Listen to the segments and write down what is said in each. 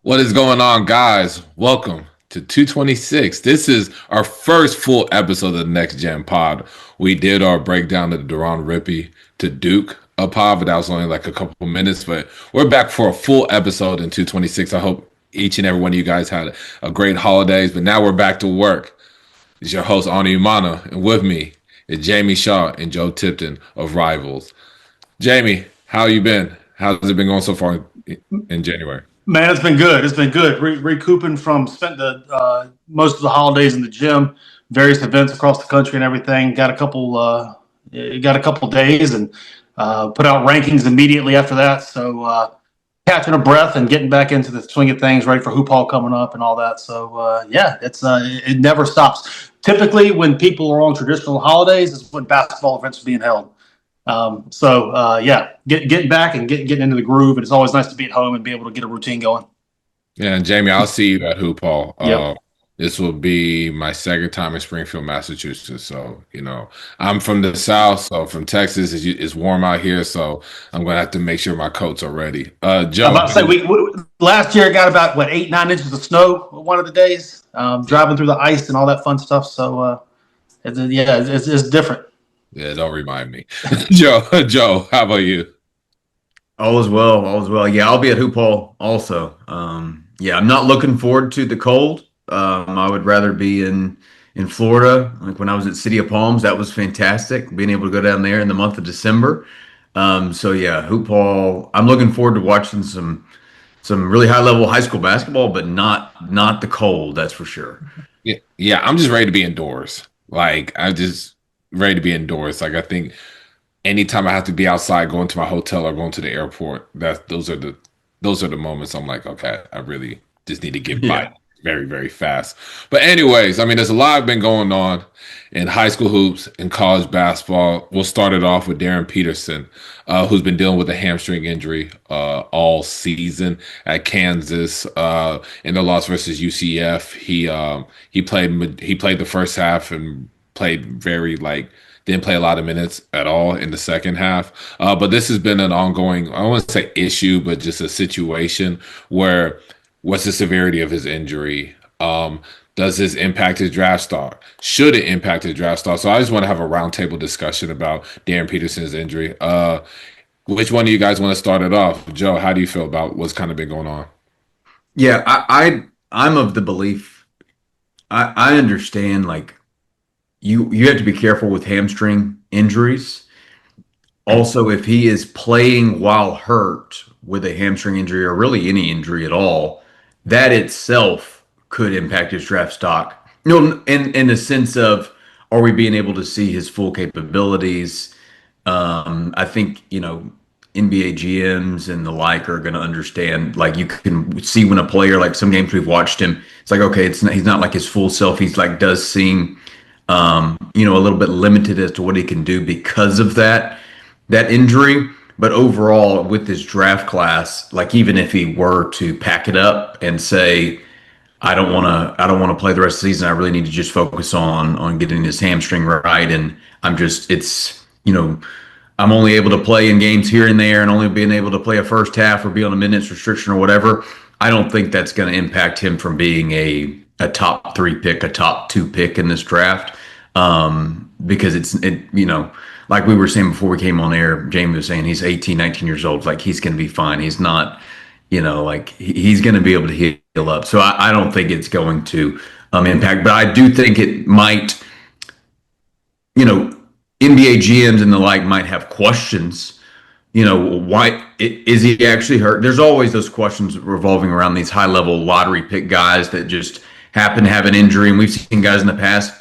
What is going on, guys? Welcome to 226. This is our first full episode of the Next Gen Pod. We did our breakdown of the Darryn Rippey to Duke pod, but that was only like a couple minutes. But we're back for a full episode in 226. I hope each and every one of you guys had a great holidays. But now we're back to work. It's your host, Umana, and with me is Jamie Shaw and Joe Tipton of Rivals. Jamie, how you been? How's it been going so far in January? Man, it's been good. It's been good. Recouping from spent the most of the holidays in the gym, various events across the country and everything. Got a couple days and put out rankings immediately after that. So catching a breath and getting back into the swing of things, ready for hoop hall coming up and all that. So it never stops. Typically, when people are on traditional holidays, is when basketball events are being held. Getting back and getting into the groove. And it's always nice to be at home and be able to get a routine going. Yeah, and Jamie, I'll see you at Hoop Hall. Yep. This will be my second time in Springfield, Massachusetts. So, I'm from the South, so from Texas, it's warm out here. So I'm going to have to make sure my coats are ready. Joe. I'm about to say, we last year got about, 8-9 inches of snow one of the days, driving through the ice and all that fun stuff. So, it's different. Yeah, don't remind me. Joe, how about you? All is well, all is well. Yeah, I'll be at Hoop Hall also. I'm not looking forward to the cold. I would rather be in Florida. Like when I was at City of Palms, that was fantastic, being able to go down there in the month of December. Hoop Hall. I'm looking forward to watching some really high level high school basketball, but not the cold, that's for sure. Yeah, I'm just ready to be indoors. I'm just ready to be indoors. I think anytime I have to be outside, going to my hotel or going to the airport, those are the moments I'm like, okay, I really just need to get by very, very fast. But anyways, there's a lot been going on in high school hoops and college basketball. We'll start it off with Darryn Peterson, who's been dealing with a hamstring injury all season at Kansas in the loss versus UCF. He played the first half and played didn't play a lot of minutes at all in the second half. But this has been an ongoing, I don't want to say issue, but just a situation where what's the severity of his injury? Does this impact his draft stock? Should it impact his draft stock? So I just want to have a roundtable discussion about Darryn Peterson's injury. Which one of you guys want to start it off? Joe, how do you feel about what's kind of been going on? Yeah, I'm of the belief, I understand, you have to be careful with hamstring injuries. Also, if he is playing while hurt with a hamstring injury or really any injury at all, that itself could impact his draft stock. In the sense of, are we being able to see his full capabilities? I think, NBA GMs and the like are going to understand, you can see when a player, some games we've watched him, it's like, okay, he's not like his full self. He's does seem a little bit limited as to what he can do because of that injury. But overall, with this draft class, even if he were to pack it up and say, I don't want to play the rest of the season, I really need to just focus on getting this hamstring right. And I'm only able to play in games here and there and only being able to play a first half or be on a minutes restriction or whatever. I don't think that's going to impact him from being a top 3 pick, a top 2 pick in this draft. Because like we were saying before we came on air, Jamie was saying he's 18, 19 years old. He's going to be fine. He's not, he's going to be able to heal up. So I don't think it's going to impact, but I do think it might, NBA GMs and the like might have questions. Why is he actually hurt? There's always those questions revolving around these high level lottery pick guys that just happen to have an injury. And we've seen guys in the past,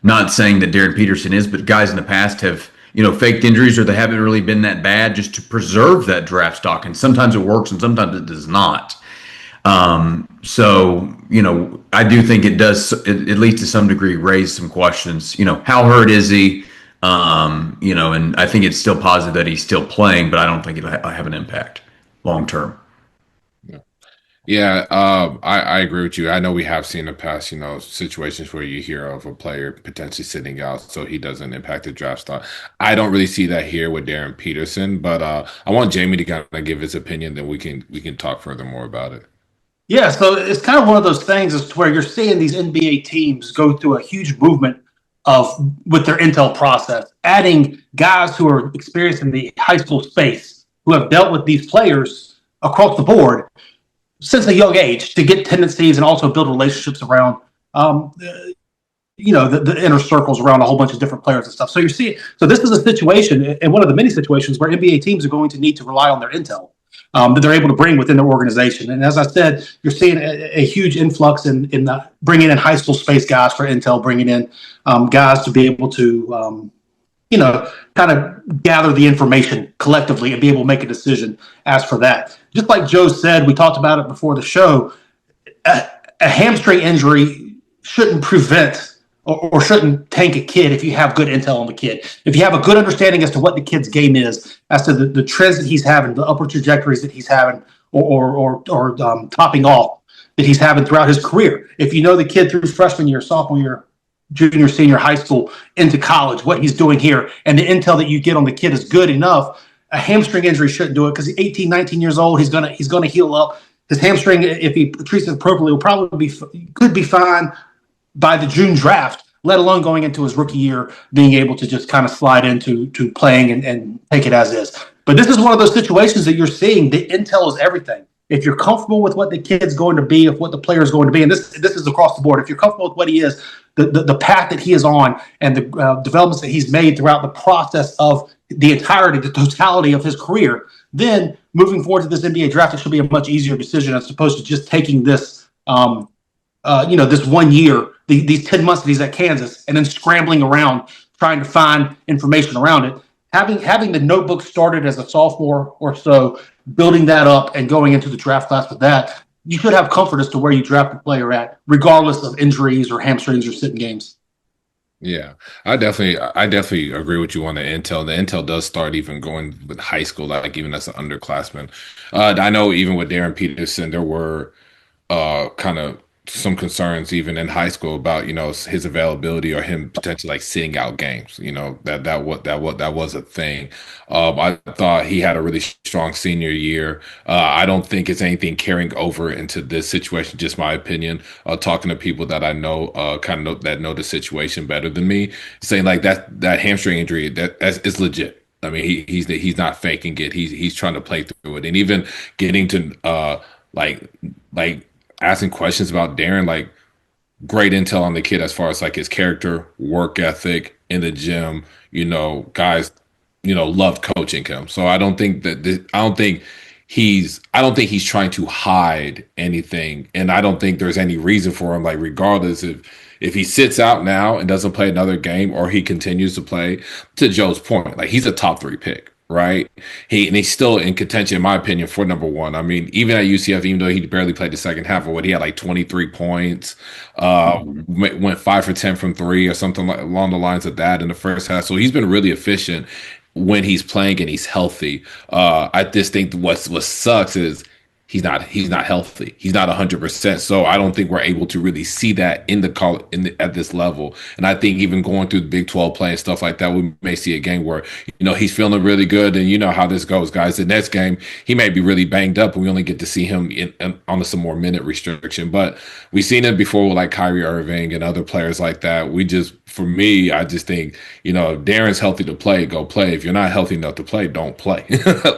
not saying that Darryn Peterson is, but guys in the past have, faked injuries or they haven't really been that bad just to preserve that draft stock. And sometimes it works and sometimes it does not. I do think it does, at least to some degree, raise some questions. How hurt is he? And I think it's still positive that he's still playing, but I don't think it'll have an impact long term. Yeah, I agree with you. I know we have seen in the past, situations where you hear of a player potentially sitting out so he doesn't impact the draft stock. I don't really see that here with Darryn Peterson, but I want Jamie to kind of give his opinion, then we can talk further more about it. Yeah, so it's kind of one of those things as to where you're seeing these NBA teams go through a huge movement of with their intel process, adding guys who are experienced in the high school space, who have dealt with these players across the board since a young age to get tendencies and also build relationships around um, the inner circles around a whole bunch of different players and stuff. So you're seeing, so this is a situation and one of the many situations where NBA teams are going to need to rely on their intel that they're able to bring within their organization. And as I said, you're seeing a huge influx in the bringing in high school space guys for intel, bringing in guys to be able to kind of gather the information collectively and be able to make a decision as for that. Just like Joe said, we talked about it before the show. A hamstring injury shouldn't prevent or shouldn't tank a kid if you have good intel on the kid. If you have a good understanding as to what the kid's game is, as to the trends that he's having, the upward trajectories that he's having, or topping off that he's having throughout his career. If you know the kid through freshman year, sophomore year, junior, senior, high school, into college, what he's doing here, and the intel that you get on the kid is good enough, a hamstring injury shouldn't do it because he's 18, 19 years old. He's gonna heal up. His hamstring, if he treats it appropriately, will probably could be fine by the June draft, let alone going into his rookie year, being able to just kind of slide into playing and take it as is. But this is one of those situations that you're seeing. The intel is everything. If you're comfortable with what the kid's going to be, if what the player is going to be, and this is across the board, if you're comfortable with what he is, the path that he is on, and the developments that he's made throughout the process of the entirety, the totality of his career, then moving forward to this NBA draft, it should be a much easier decision as opposed to just taking this, this 1 year, these 10 months that he's at Kansas, and then scrambling around trying to find information around it. Having the notebook started as a sophomore or so, building that up and going into the draft class with that, you should have comfort as to where you draft a player at, regardless of injuries or hamstrings or sitting games. Yeah, I definitely agree with you on the intel. The intel does start even going with high school, like even as an underclassman. I know even with Darryn Peterson, there were kind of some concerns even in high school about his availability or him potentially like sitting out games. That was a thing. I thought he had a really strong senior year. I don't think it's anything carrying over into this situation. Just my opinion. Talking to people that I know, kind of that know the situation better than me, saying like that hamstring injury that's is legit. I mean, he's not faking it. He's trying to play through it, and even getting to like like asking questions about Darryn, like great intel on the kid as far as like his character, work ethic in the gym. Guys, love coaching him. So I don't think that I don't think he's trying to hide anything, and I don't think there's any reason for him. Like regardless if he sits out now and doesn't play another game, or he continues to play, to Joe's point, like he's a top 3 pick. Right, he's still in contention, in my opinion, for number 1. I mean, even at UCF, even though he barely played the second half of what he had like 23 points, went 5 for 10 from 3 or something along the lines of that in the first half. So he's been really efficient when he's playing and he's healthy. I just think what sucks is he's not healthy. He's not 100%. So I don't think we're able to really see that in the call at this level. And I think even going through the Big 12 play and stuff like that, we may see a game where he's feeling really good. And you know how this goes, guys. The next game he may be really banged up, and we only get to see him on some more minute restriction. But we've seen it before with like Kyrie Irving and other players like that. For me, I just think if Darren's healthy to play, go play. If you're not healthy enough to play, don't play.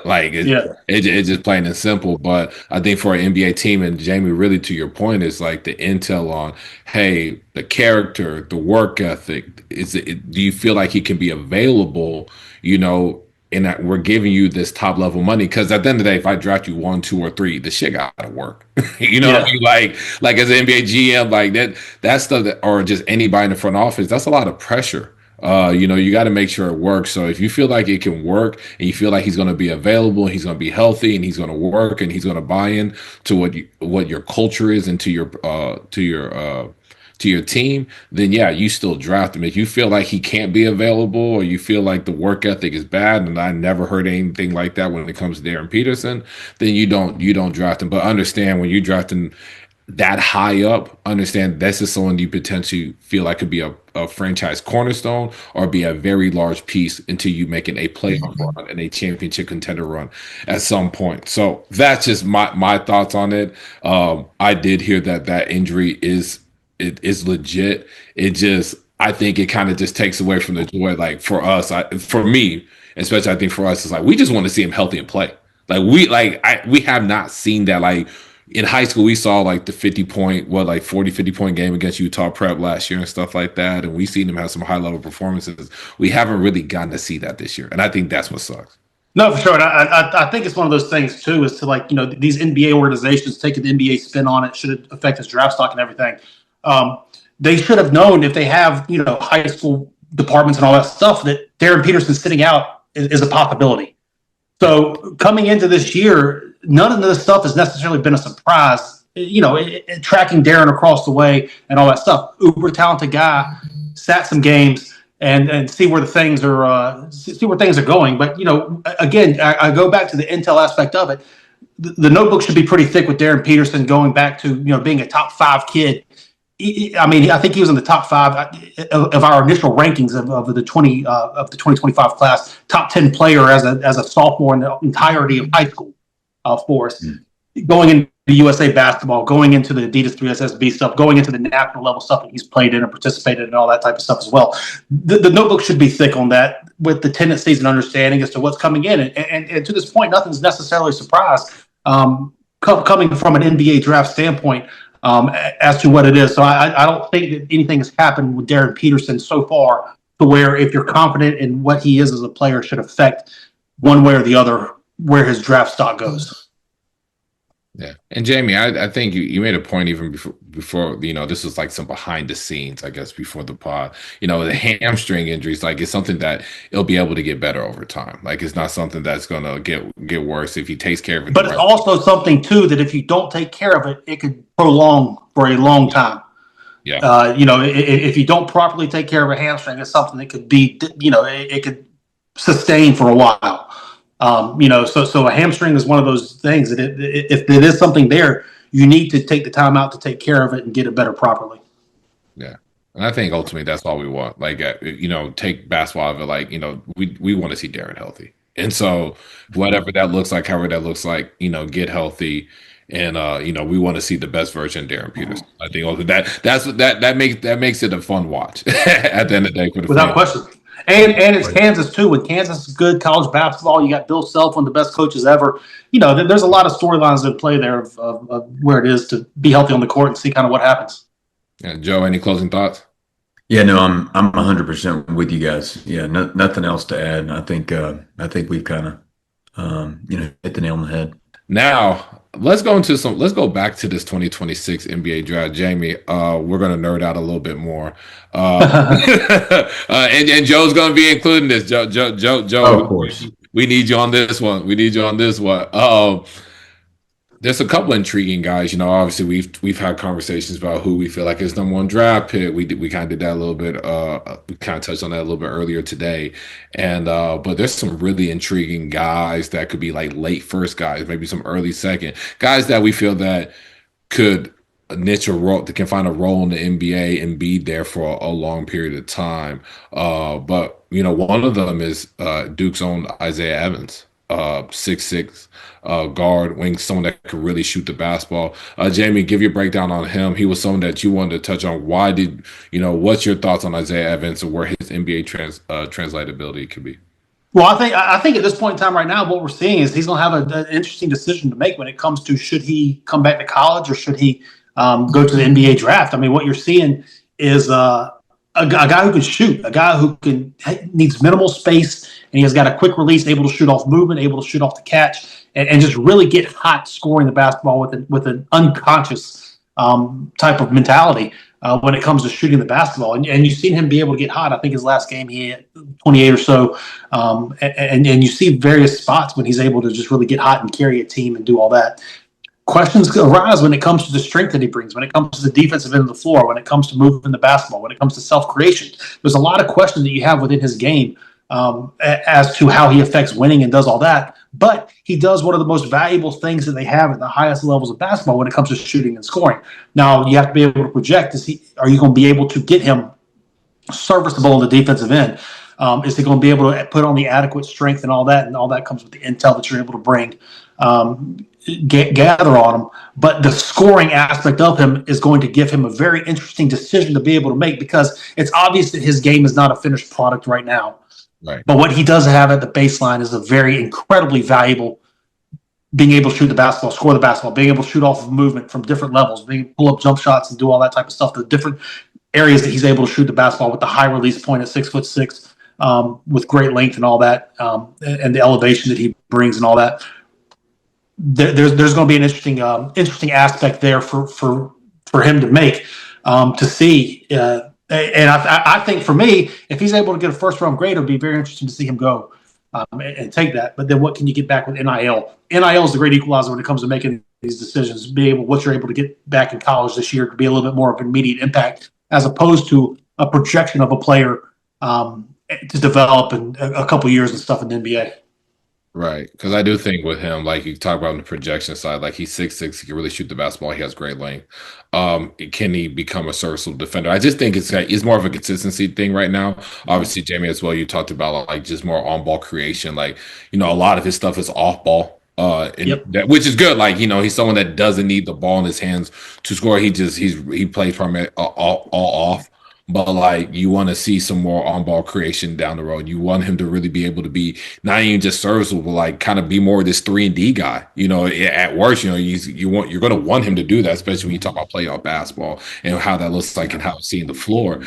Like it's just plain and simple. But I think for an NBA team, and Jamie, really to your point, is like the intel on, hey, the character, the work ethic. Do you feel like he can be available? And that we're giving you this top level money, because at the end of the day, if I draft you 1, 2, or 3, the shit gotta work. What I mean? Like as an NBA GM, like that stuff, or just anybody in the front office, that's a lot of pressure. You got to make sure it works. So if you feel like it can work, and you feel like he's going to be available, he's going to be healthy, and he's going to work, and he's going to buy in to what your culture is, and to your team, then yeah, you still draft him. If you feel like he can't be available, or you feel like the work ethic is bad, and I never heard anything like that when it comes to Darryn Peterson, then you don't draft him. But understand, when you draft him that high up, understand this is someone you potentially feel like could be a franchise cornerstone or be a very large piece until you making a playoff run and a championship contender run at some point. So that's just my thoughts on it. I did hear that that injury is legit. It just I think it kind of just takes away from the joy. Like for us, for me, especially I think for us, it's like we just want to see him healthy and play. We have not seen that like in high school, we saw like the 50 point, like 40, 50 point game against Utah Prep last year and stuff like that. And we've seen them have some high level performances. We haven't really gotten to see that this year. And I think that's what sucks. No, for sure. And I think it's one of those things too, is to like, these NBA organizations taking the NBA spin on it should affect his draft stock and everything. They should have known if they have, high school departments and all that stuff that Darryn Peterson sitting out is a possibility. So coming into this year, none of this stuff has necessarily been a surprise. Tracking Darryn across the way and all that stuff. Uber talented guy, sat some games and see where the things are going. But again, I go back to the intel aspect of it. The notebook should be pretty thick with Darryn Peterson going back to being a top 5 kid. I think he was in the top 5 of our initial rankings of the 2025 class, top 10 player as a sophomore in the entirety of high school for us. Going into USA basketball, going into the Adidas 3SSB stuff, going into the national level stuff that he's played in and participated in and all that type of stuff as well. The notebook should be thick on that with the tendencies and understanding as to what's coming in. And to this point, nothing's necessarily a surprise coming from an NBA draft standpoint. As to what it is. So I don't think that anything has happened with Darryn Peterson so far to where if you're confident in what he is as a player should affect one way or the other where his draft stock goes. Yeah. And Jamie, I think you made a point even before, this was like some behind the scenes, I guess, before the pod. The hamstring injuries, like it's something that it'll be able to get better over time. Like it's not something that's gonna get worse if he takes care of it. But it's also something too that if you don't take care of it, it could prolong for a long time. Yeah. If you don't properly take care of a hamstring, it's something that could be, it could sustain for a while. So a hamstring is one of those things that if it is something there, you need to take the time out to take care of it and get it better properly. Yeah. And I think ultimately that's all we want. Like, take basketball of it. Like, we want to see Darryn healthy. And so whatever that looks like, however that looks like, get healthy. And, we want to see the best version of Darryn Peterson. I think that makes it a fun watch at the end of the day. For the Without question. And it's Kansas too. When Kansas is good college basketball, you got Bill Self, one of the best coaches ever. There's a lot of storylines that play there of where it is to be healthy on the court and see kind of what happens. Yeah, Joe, any closing thoughts? Yeah, no, I'm 100% with you guys. Yeah, nothing else to add. I think we've kind of hit the nail on the head. Now let's go back to this 2026 NBA draft. Jamie, we're gonna nerd out a little bit more. And Joe's gonna be including this. Joe, of course. We need you on this one. There's a couple intriguing guys. Obviously we've had conversations about who we feel like is number 1 draft pick. We kind of did that a little bit. We kind of touched on that a little bit earlier today. And but there's some really intriguing guys that could be like late first guys, maybe some early second guys that we feel that could niche a role, that can find a role in the NBA and be there for a long period of time. But one of them is Duke's own Isaiah Evans. 6'6" guard, wing, someone that could really shoot the basketball. Jamie, give your breakdown on him. He was someone that you wanted to touch on. What's your thoughts on Isaiah Evans and where his NBA translatability could be? Well, I think at this point in time right now, what we're seeing is he's going to have an interesting decision to make when it comes to should he come back to college or should he go to the NBA draft. I mean, what you're seeing is a guy who can shoot, a guy who needs minimal space, and he has got a quick release, able to shoot off movement, able to shoot off the catch, and just really get hot scoring the basketball with an unconscious type of mentality when it comes to shooting the basketball. And you've seen him be able to get hot. I think his last game he had 28 or so. And you see various spots when he's able to just really get hot and carry a team and do all that. Questions arise when it comes to the strength that he brings, when it comes to the defensive end of the floor, when it comes to moving the basketball, when it comes to self-creation. There's a lot of questions that you have within his game as to how he affects winning and does all that. but he does one of the most valuable things that they have at the highest levels of basketball when it comes to shooting and scoring. Now, you have to be able to project, are you going to be able to get him serviceable on the defensive end? Is he going to be able to put on the adequate strength and all that? And all that comes with the intel that you're able to bring, gather on him. But the scoring aspect of him is going to give him a very interesting decision to be able to make, because it's obvious that his game is not a finished product right now. Right. But what he does have at the baseline is a very incredibly valuable, being able to shoot the basketball, score the basketball, being able to shoot off of movement from different levels, being able to pull up jump shots and do all that type of stuff. The different areas that he's able to shoot the basketball with the high release point at 6'6", with great length and all that, and the elevation that he brings and all that. There's going to be an interesting aspect there for him to make, to see. And I think for me, if he's able to get a first round grade, it'll be very interesting to see him go and take that. But then what can you get back with NIL? NIL is the great equalizer when it comes to making these decisions. What you're able to get back in college this year to be a little bit more of an immediate impact, as opposed to a projection of a player to develop in a couple years and stuff in the NBA. Right. Because I do think with him, like you talk about on the projection side, like he's 6'6", he can really shoot the basketball. He has great length. Can he become a serviceable defender? I just think it's more of a consistency thing right now. Obviously, Jamie, as well, you talked about like just more on ball creation. Like, a lot of his stuff is off ball. Which is good. Like, he's someone that doesn't need the ball in his hands to score. He plays from it all off. But like, you want to see some more on-ball creation down the road. You want him to really be able to be not even just serviceable, but like kind of be more of this 3-and-D guy. At worst, you're going to want him to do that, especially when you talk about playoff basketball and how that looks like and how it's seeing the floor.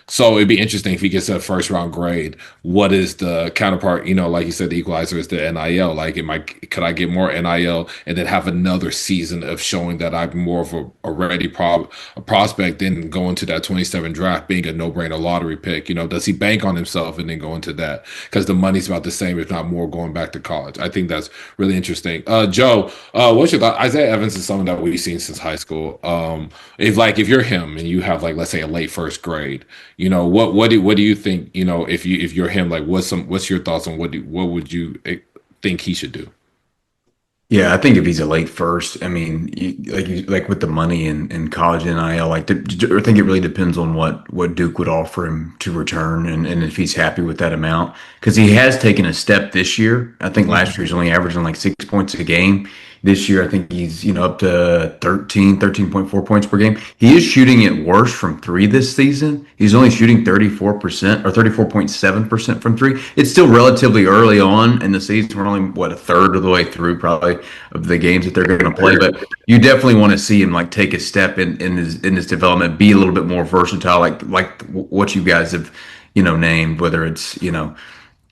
So it'd be interesting if he gets a first-round grade. What is the counterpart? Like you said, the equalizer is the NIL. Like, could I get more NIL and then have another season of showing that I'm more of a ready prospect than going to that 27 draft being a no-brainer lottery pick? Does he bank on himself and then go into that because the money's about the same, if not more, going back to college? I think that's really interesting. Joe, what's your thought? Isaiah Evans is someone that we've seen since high school. If you're him and you have, like, let's say a late first grade, what do you think? If you're him, like, what's your thoughts on what would you think he should do? Yeah, I think if he's a late first, I mean, like with the money in college NIL, I think it really depends on what Duke would offer him to return, and if he's happy with that amount, because he has taken a step this year. I think last year he's only averaging like 6 points a game. This year, I think he's, up to 13.4 points per game. He is shooting it worse from three this season. He's only shooting 34% or 34.7% from three. It's still relatively early on in the season. We're only, a third of the way through probably of the games that they're going to play. But you definitely want to see him like take a step in his development, be a little bit more versatile, like what you guys have, named, whether it's,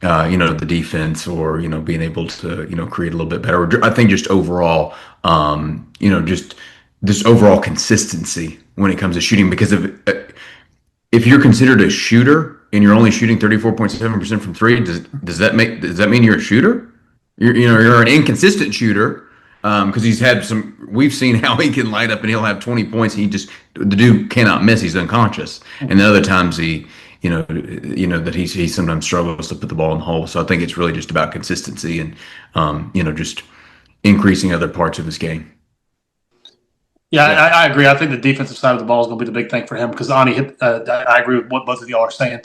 the defense or, being able to, create a little bit better. I think just overall, just this overall consistency when it comes to shooting, because if you're considered a shooter and you're only shooting 34.7% from three, does that mean you're a shooter? You're an inconsistent shooter, because we've seen how he can light up and he'll have 20 points. The dude cannot miss. He's unconscious. And the other times that he sometimes struggles to put the ball in the hole. So I think it's really just about consistency and, just increasing other parts of his game. Yeah, I agree. I think the defensive side of the ball is going to be the big thing for him, because I agree with what both of y'all are saying.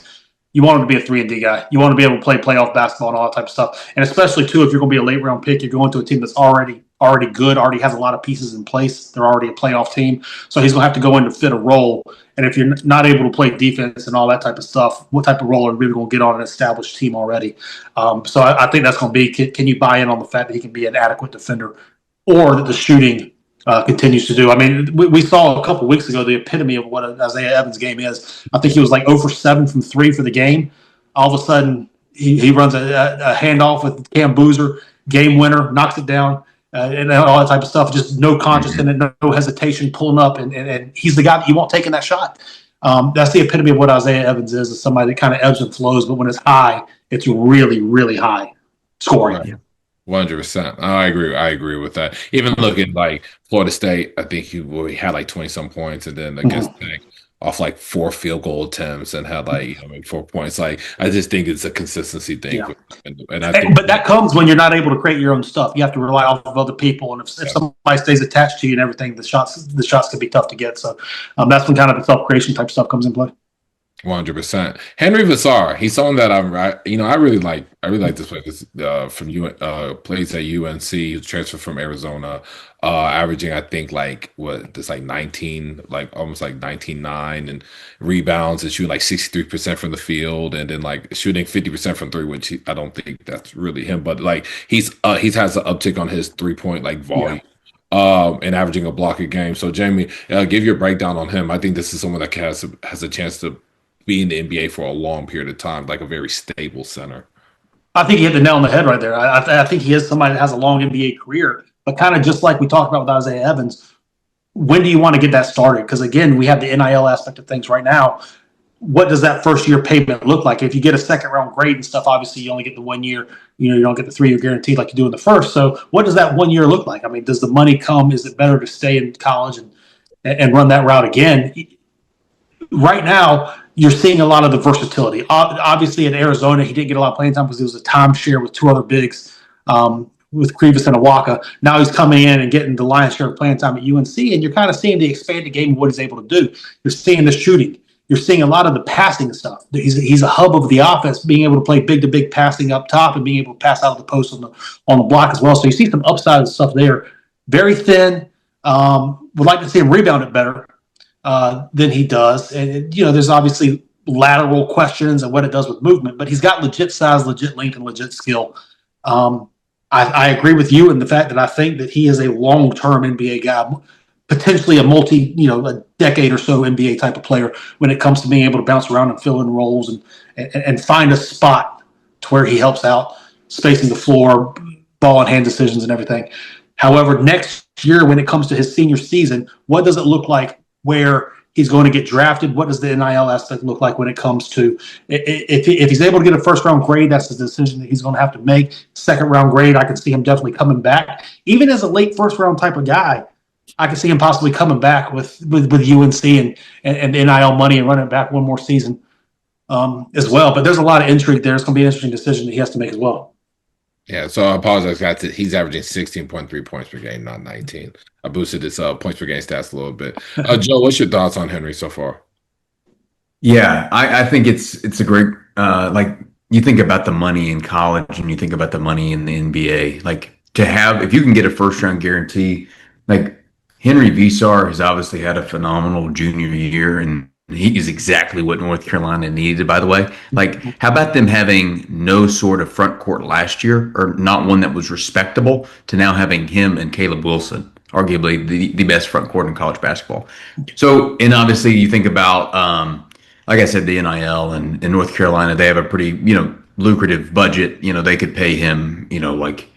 You want him to be a 3-and-D guy. You want to be able to play playoff basketball and all that type of stuff. And especially, too, if you're going to be a late round pick, you're going to a team that's already good, already has a lot of pieces in place. They're already a playoff team. So he's going to have to go in to fit a role. And if you're not able to play defense and all that type of stuff, what type of role are you really going to get on an established team already? So I think that's going to be, can you buy in on the fact that he can be an adequate defender, or that the shooting continues to do? I mean, we saw a couple weeks ago the epitome of what Isaiah Evans' game is. I think he was like 0 for 7 from three for the game. All of a sudden, he runs a handoff with Cam Boozer, game winner, knocks it down, and all that type of stuff. Just no conscience in it, no hesitation, pulling up, and he's the guy that you want taking that shot. That's the epitome of what Isaiah Evans is somebody that kind of ebbs and flows, but when it's high, it's really, really high scoring. Right. 100%. I agree with that. Even looking like Florida State, I think he had like 20 some points, and then against Tech, off like 4 field goal attempts and had like, maybe 4 points. Like, I just think it's a consistency thing. Yeah. And I think, But that comes when you're not able to create your own stuff. You have to rely off of other people, and if somebody stays attached to you and everything, the shots can be tough to get. So that's when kind of the self creation type stuff comes in play. 100%. Henry Vassar, he's someone that I really like. I really like this player. This from plays at UNC. Who transferred from Arizona, averaging I think like what this like 19, like almost like 19.9 and rebounds and shooting like 63% from the field, and then like shooting 50% from three, which I don't think that's really him, but like he's has an uptick on his 3-point like volume. Yeah. And averaging a block a game. So Jamie, give your breakdown on him. I think this is someone that has a chance to be in the NBA for a long period of time, like a very stable center. I think you hit the nail on the head right there. I think he is somebody that has a long NBA career, but kind of just like we talked about with Isaiah Evans, when do you want to get that started? Because again, we have the NIL aspect of things right now. What does that first year payment look like? If you get a second round grade and stuff, obviously you only get the 1 year, you don't get the 3 year guarantee like you do in the first. So what does that 1 year look like? I mean, does the money come? Is it better to stay in college and run that route again? Right now, you're seeing a lot of the versatility. Obviously, in Arizona, he didn't get a lot of playing time because it was a timeshare with 2 other bigs, with Krivas and Awaka. Now he's coming in and getting the lion's share of playing time at UNC, and you're kind of seeing the expanded game of what he's able to do. You're seeing the shooting. You're seeing a lot of the passing stuff. He's a hub of the offense, being able to play big-to-big passing up top and being able to pass out of the post on the block as well. So you see some upside stuff there. Very thin. Would like to see him rebound it better than he does. And, there's obviously lateral questions and what it does with movement, but he's got legit size, legit length, and legit skill. I agree with you in the fact that I think that he is a long-term NBA guy, potentially a decade or so NBA type of player when it comes to being able to bounce around and fill in roles and find a spot to where he helps out, spacing the floor, ball and hand decisions and everything. However, next year when it comes to his senior season, what does it look like where he's going to get drafted? What does the NIL aspect look like when it comes to if he's able to get a first round grade? That's the decision that he's going to have to make. Second round grade, I can see him definitely coming back. Even as a late first round type of guy, I can see him possibly coming back with UNC and NIL money and running it back one more season as well. But there's a lot of intrigue there. It's going to be an interesting decision that he has to make as well. Yeah, so I apologize, guys. He's averaging 16.3 points per game, not 19. I boosted his points per game stats a little bit. Joe, what's your thoughts on Henry so far? Yeah, I think it's a great like you think about the money in college and you think about the money in the NBA. Like to have if you can get a first round guarantee, like Henry Visar has obviously had a phenomenal junior year and he is exactly what North Carolina needed, by the way. Like, how about them having no sort of front court last year, or not one that was respectable, to now having him and Caleb Wilson, arguably the best front court in college basketball. So, and obviously you think about, like I said, the NIL and in North Carolina, they have a pretty, lucrative budget. They could pay him, like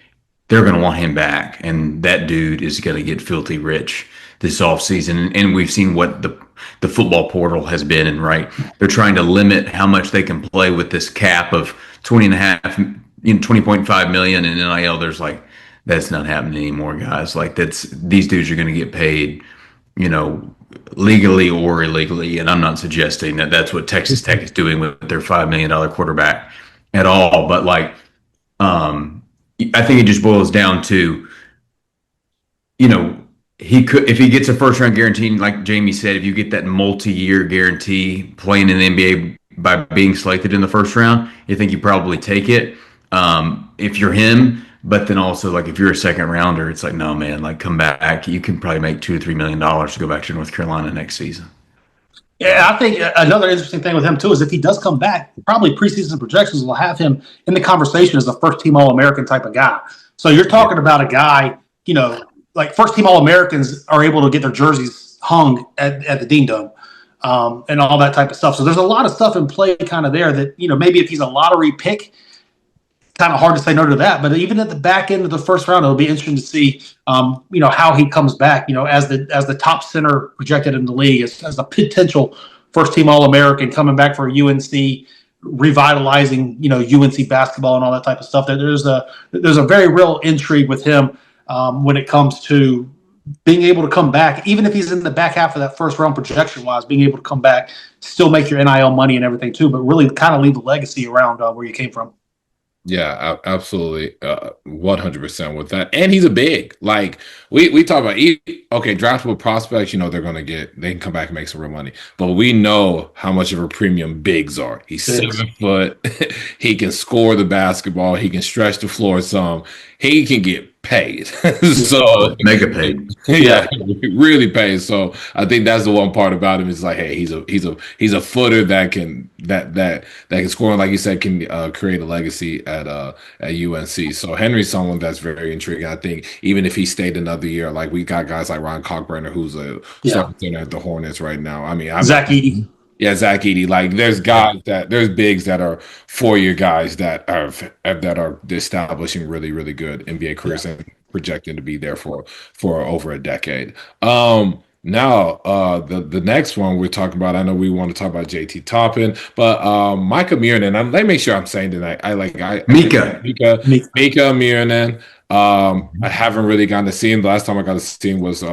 they're going to want him back. And that dude is going to get filthy rich this offseason. And we've seen what the football portal has been, and right, they're trying to limit how much they can play with this cap of 20.5 million in NIL. There's like, that's not happening anymore, guys. Like these dudes are going to get paid, legally or illegally. And I'm not suggesting that that's what Texas Tech is doing with their $5 million quarterback at all. But like, I think it just boils down to, he could, if he gets a first round guarantee, like Jamie said, if you get that multi-year guarantee playing in the NBA by being selected in the first round, you think you probably take it. If you're him, but then also like if you're a second rounder, it's like, no, man, like come back. You can probably make $2 or $3 million to go back to North Carolina next season. Yeah, I think another interesting thing with him too is if he does come back, probably preseason projections will have him in the conversation as a first team All-American type of guy. So you're talking about a guy, like first team All-Americans are able to get their jerseys hung at the Dean Dome and all that type of stuff. So there's a lot of stuff in play kind of there that, maybe if he's a lottery pick, kind of hard to say no to that. But even at the back end of the first round, it'll be interesting to see, how he comes back, as the top center projected in the league, as a potential first team All-American coming back for UNC, revitalizing, UNC basketball and all that type of stuff. There's a very real intrigue with him when it comes to being able to come back, even if he's in the back half of that first round projection wise, being able to come back, still make your NIL money and everything too, but really kind of leave a legacy around where you came from. Yeah, absolutely, 100% with that. And he's a big. Like we talk about, okay, draftable prospects. They're gonna they can come back and make some real money. But we know how much of a premium bigs are. He's Bigs. 7 foot. He can score the basketball. He can stretch the floor some. He can get paid. So Mega paid. yeah, really paid. So I think that's the one part about him is like, hey, he's a footer that can score, and like you said, can create a legacy at UNC. So Henry's someone that's very intriguing. I think even if he stayed another year, like we got guys like Ron Cockburner, who's a starting center at the Hornets right now. I mean, Zach Edey. Yeah, Zach Edey. Like there's bigs that are 4-year guys that are establishing really, really good NBA careers and projecting to be there for over a decade. Now the next one we're talking about, I know we want to talk about JT Toppin, but Micah Miranen, let me make sure I'm saying tonight. Mika Miranen. I haven't really gotten to see him. The last time I got to see him was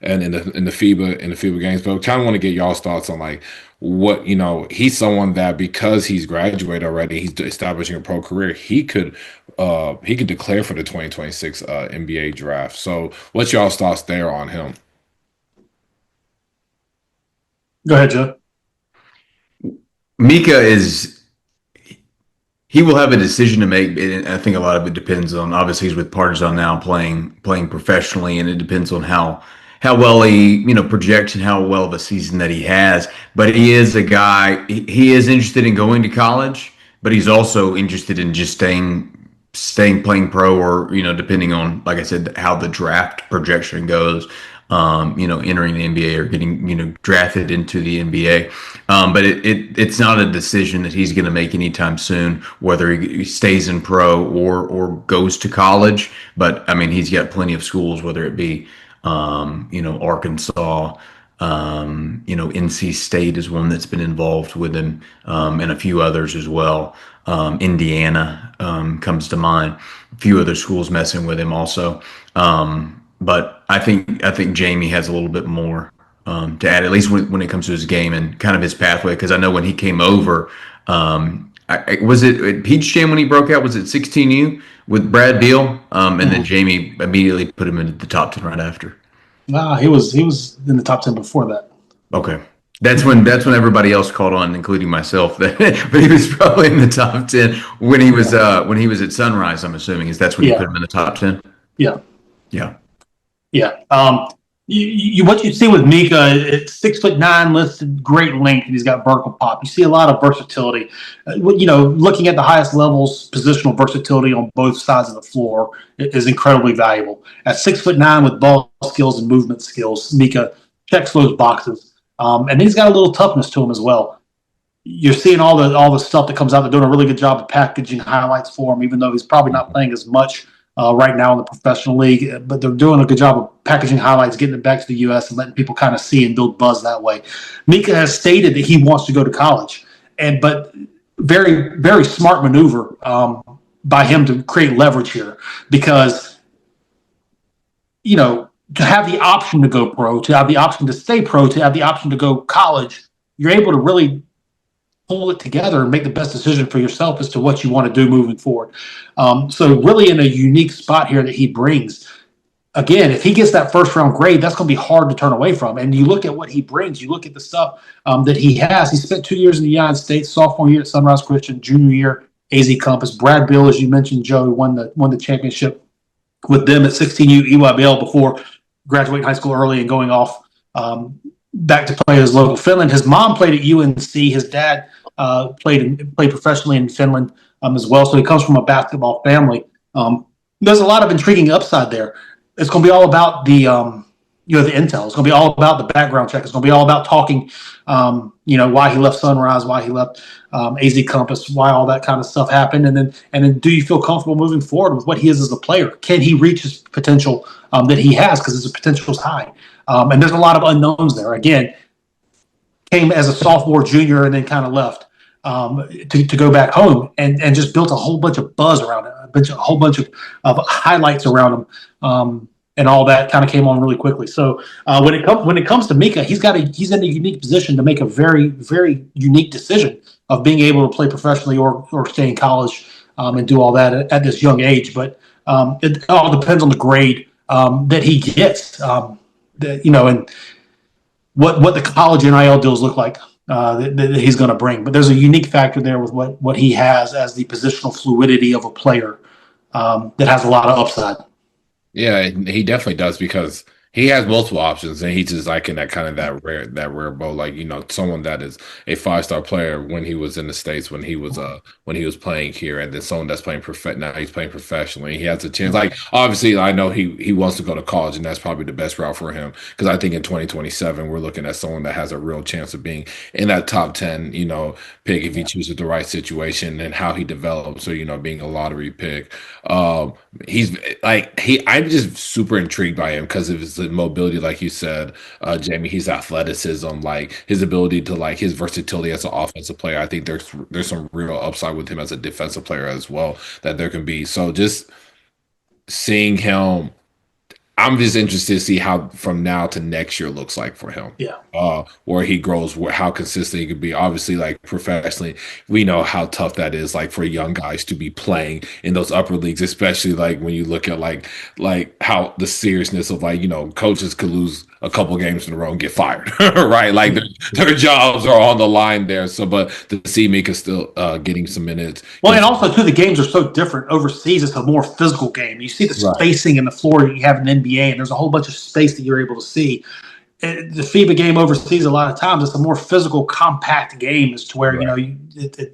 and in the FIBA games, but kind of want to get y'all's thoughts on like what he's someone that because he's graduated already, he's establishing a pro career. He could declare for the 2026 NBA draft. So what's y'all's thoughts there on him? Go ahead, Joe. Mika he will have a decision to make. And I think a lot of it depends on, obviously he's with Partizan now playing professionally, and it depends on how well he projects and how well of a season that he has. But he is a guy, he is interested in going to college, but he's also interested in just staying playing pro, or depending on, like I said, how the draft projection goes, entering the NBA or getting drafted into the NBA. But it's not a decision that he's going to make anytime soon, whether he stays in pro or goes to college. But I mean, he's got plenty of schools, whether it be Arkansas, NC State is one that's been involved with him, and a few others as well. Indiana comes to mind. A few other schools messing with him also. But I think Jamie has a little bit more to add, at least when it comes to his game and kind of his pathway. Because I know when he came over, was it at Peach Jam when he broke out? Was it 16U with Brad Beal? And then Jamie immediately put him into the top 10 right after. Nah, he was in the top 10 before that. Okay. That's when everybody else caught on, including myself. But he was probably in the top 10 when he was at Sunrise. I'm assuming that's when you put him in the top 10. Yeah. Yeah. What you see with Mika, it's 6'9", listed, great length, and he's got vertical pop. You see a lot of versatility. Looking at the highest levels, positional versatility on both sides of the floor is incredibly valuable. At 6'9" with ball skills and movement skills, Mika checks those boxes. And he's got a little toughness to him as well. You're seeing all the stuff that comes out. They're doing a really good job of packaging highlights for him, even though he's probably not playing as much right now in the professional league. But they're doing a good job of packaging highlights, getting it back to the U.S. and letting people kind of see and build buzz that way. Mika has stated that he wants to go to college, but very, very smart maneuver by him to create leverage here, because to have the option to go pro, to have the option to stay pro, to have the option to go college, you're able to really pull it together and make the best decision for yourself as to what you want to do moving forward. So really in a unique spot here that he brings. Again, if he gets that first round grade, that's going to be hard to turn away from. And you look at what he brings, you look at the stuff that he has. He spent 2 years in the United States, sophomore year at Sunrise Christian, junior year, AZ Compass. Brad Beal, as you mentioned, Joe, won the championship with them at 16U EYBL before graduating high school early and going off back to play his local Finland. His mom played at UNC. His dad played professionally in Finland as well. So he comes from a basketball family. There's a lot of intriguing upside there. It's going to be all about the intel. It's going to be all about the background check. It's going to be all about talking, why he left Sunrise, why he left AZ Compass, why all that kind of stuff happened, and then do you feel comfortable moving forward with what he is as a player? Can he reach his potential that he has, because his potential is high, and there's a lot of unknowns there. Again, came as a sophomore, junior, and then kind of left to go back home and just built a whole bunch of buzz around it, a whole bunch of highlights around him. and all that kind of came on really quickly. So when it comes to Mika, he's in a unique position to make a very, very unique decision of being able to play professionally or stay in college and do all that at this young age. But it all depends on the grade that he gets. And what the college NIL deals look like that he's going to bring. But there's a unique factor there with what he has as the positional fluidity of a player that has a lot of upside. Yeah, he definitely does because he has multiple options, and he's just like in that kind of that rare boat, like someone that is a 5-star player when he was in the States, when he was playing here, and then someone that's playing now he's playing professionally. He has a chance. Like obviously, I know he wants to go to college, and that's probably the best route for him because I think in 2027 we're looking at someone that has a real chance of being in that top 10, pick if he chooses the right situation and how he develops. So being a lottery pick. He's like I'm just super intrigued by him because of his mobility, like you said, Jamie. His athleticism, like his ability to like his versatility as an offensive player. I think there's some real upside with him as a defensive player as well that there can be. So just seeing him, I'm just interested to see how from now to next year looks like for him. Yeah. Where he grows, how consistent he could be. Obviously, like professionally, we know how tough that is, like for young guys to be playing in those upper leagues, especially like when you look at like how the seriousness of like, coaches could lose a couple games in a row and get fired, right? Like their jobs are on the line there. So, but to see Mika still getting some minutes. Well, and also too, the games are so different overseas. It's a more physical game. You see the spacing in the floor you have in NBA, and there's a whole bunch of space that you're able to see. The FIBA game overseas, a lot of times, it's a more physical, compact game as to where, the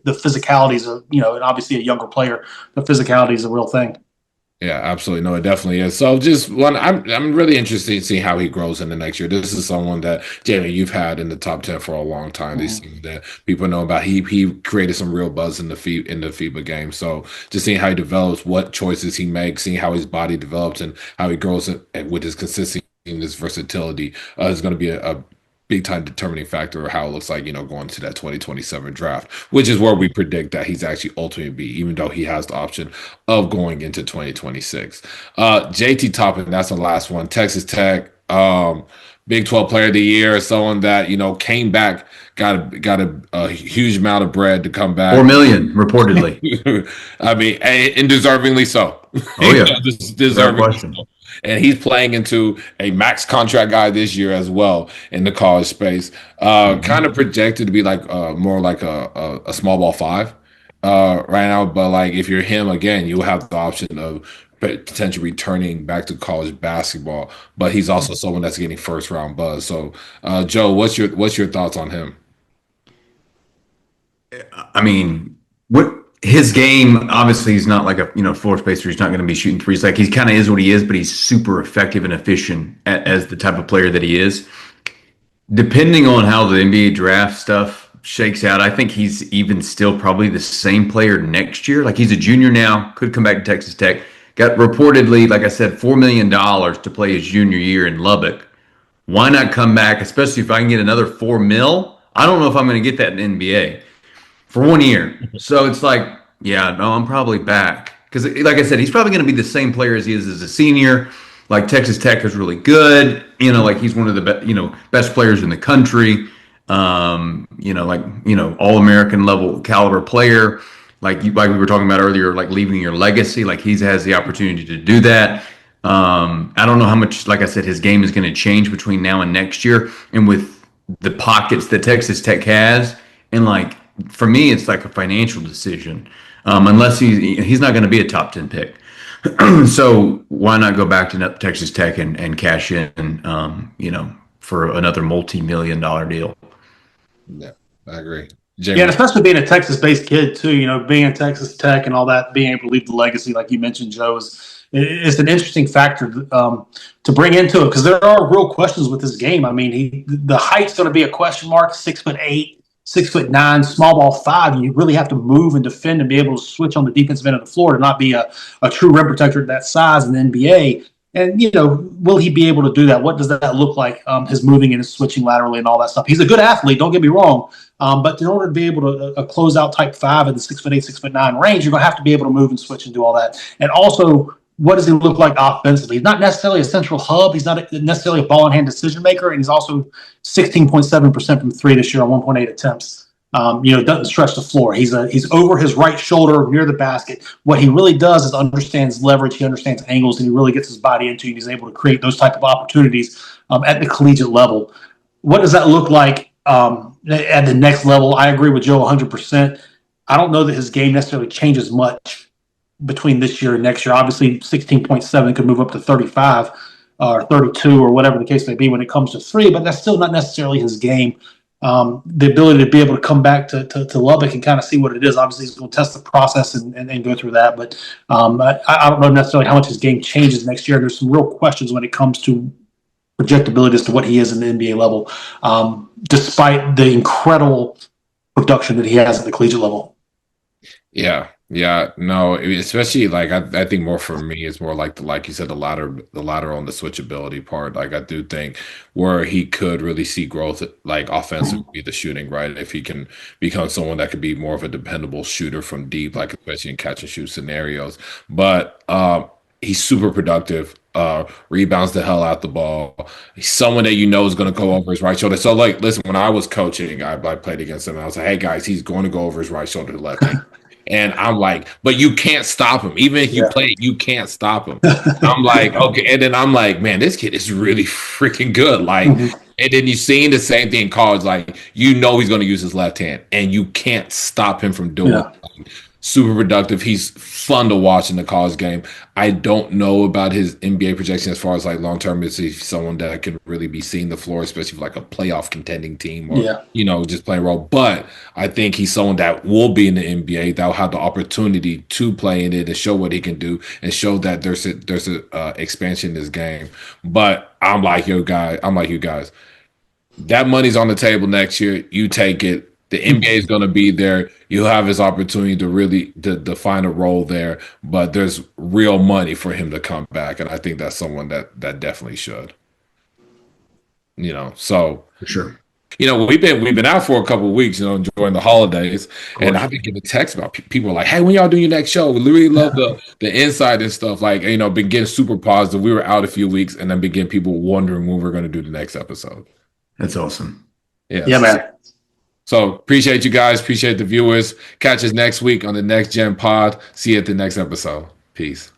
physicality is, and obviously a younger player, the physicality is a real thing. Yeah, absolutely. No, it definitely is. So just one, I'm really interested to see how he grows in the next year. This is someone that, Jamie, you've had in the top 10 for a long time. These things that people know about. He created some real buzz in the FIBA game. So just seeing how he develops, what choices he makes, seeing how his body develops and how he grows with his consistency and his versatility is going to be a big time determining factor of how it looks like, going to that 2027 draft, which is where we predict that he's actually ultimately be, even though he has the option of going into 2026. JT Toppin, that's the last one. Texas Tech, Big 12 Player of the Year, someone that, came back, got a huge amount of bread to come back. 4 million, reportedly. I mean, and deservingly so. Oh, yeah. Deservingly so. And he's playing into a max contract guy this year as well in the college space. Kind of projected to be like more like a small ball 5 right now. But like if you're him again, you'll have the option of potentially returning back to college basketball. But he's also someone that's getting first round buzz. So Joe, what's your thoughts on him? I mean, his game, obviously, he's not like a floor spacer. He's not going to be shooting threes. Like he kind of is what he is, but he's super effective and efficient as the type of player that he is. Depending on how the NBA draft stuff shakes out, I think he's even still probably the same player next year. Like he's a junior now, could come back to Texas Tech. Got reportedly, like I said, $4 million to play his junior year in Lubbock. Why not come back, especially if I can get another $4 million? I don't know if I'm going to get that in the NBA. For 1 year. So it's like, yeah, no, I'm probably back. Because like I said, he's probably going to be the same player as he is as a senior. Like Texas Tech is really good. Like he's one of the best players in the country. All-American level caliber player. Like we were talking about earlier, like leaving your legacy. Like he has the opportunity to do that. I don't know how much, like I said, his game is going to change between now and next year. And with the pockets that Texas Tech has, and like, for me, it's like a financial decision. Unless he's not going to be a top 10 pick. So why not go back to Texas Tech and cash in, for another multi-million-dollar deal? Yeah, I agree. Jamie. Yeah, and especially being a Texas-based kid too. Being in Texas Tech and all that, being able to leave the legacy, like you mentioned, Joe, is an interesting factor to bring into it because there are real questions with this game. I mean, the height's going to be a question mark. 6'8". 6'9", small ball 5, you really have to move and defend and be able to switch on the defensive end of the floor to not be a true rim protector at that size in the NBA. And, will he be able to do that? What does that look like? His moving and his switching laterally and all that stuff. He's a good athlete, don't get me wrong. But in order to be able to close out type 5 in the 6'8", 6'9" range, you're going to have to be able to move and switch and do all that. And also what does he look like offensively? He's not necessarily a central hub. He's not necessarily a ball in hand decision maker, and he's also 16.7% from three this year on 1.8 attempts. Doesn't stretch the floor. He's over his right shoulder near the basket. What he really does is understands leverage. He understands angles, and he really gets his body into it. He's able to create those type of opportunities at the collegiate level. What does that look like at the next level? I agree with Joe 100%. I don't know that his game necessarily changes much between this year and next year. Obviously, 16.7 could move up to 35 or 32 or whatever the case may be when it comes to three, but that's still not necessarily his game. The ability to be able to come back to Lubbock and kind of see what it is. Obviously, he's going to test the process and go through that. But I don't know necessarily how much his game changes next year. There's some real questions when it comes to projectability as to what he is in the NBA level, despite the incredible production that he has at the collegiate level. Yeah, no, especially like I think more for me it's more like you said, the latter on the switchability part. Like I do think where he could really see growth, like offensively, the shooting, right? If he can become someone that could be more of a dependable shooter from deep, like especially in catch and shoot scenarios. But he's super productive. Rebounds the hell out the ball. He's someone that is going to go over his right shoulder. So, like, listen, when I was coaching, I played against him. And I was like, hey guys, he's going to go over his right shoulder to the left hand. And I'm like, but you can't stop him. Even if you play, you can't stop him. I'm like, okay. And then I'm like, man, this kid is really freaking good. Like, and then you're seeing the same thing in college. Like, he's going to use his left hand, and you can't stop him from doing it. Like, super productive. He's fun to watch in the college game. I don't know about his NBA projection as far as like long term. Is he someone that can really be seeing the floor, especially for like a playoff contending team or just playing a role. But I think he's someone that will be in the NBA that will have the opportunity to play in it and show what he can do and show that there's a expansion in this game. But I'm like you guys. That money's on the table next year. You take it. The NBA is going to be there. You'll have his opportunity to really to find a role there, but there's real money for him to come back, and I think that's someone that definitely should. So For sure. we've been out for a couple of weeks, enjoying the holidays, and I've been getting texts about people like, "Hey, when y'all doing your next show?" We really love the insight and stuff. Like, been getting super positive. We were out a few weeks, and then begin people wondering when we're going to do the next episode. That's awesome. Yeah, man. So appreciate you guys. Appreciate the viewers. Catch us next week on the Next Gen Pod. See you at the next episode. Peace.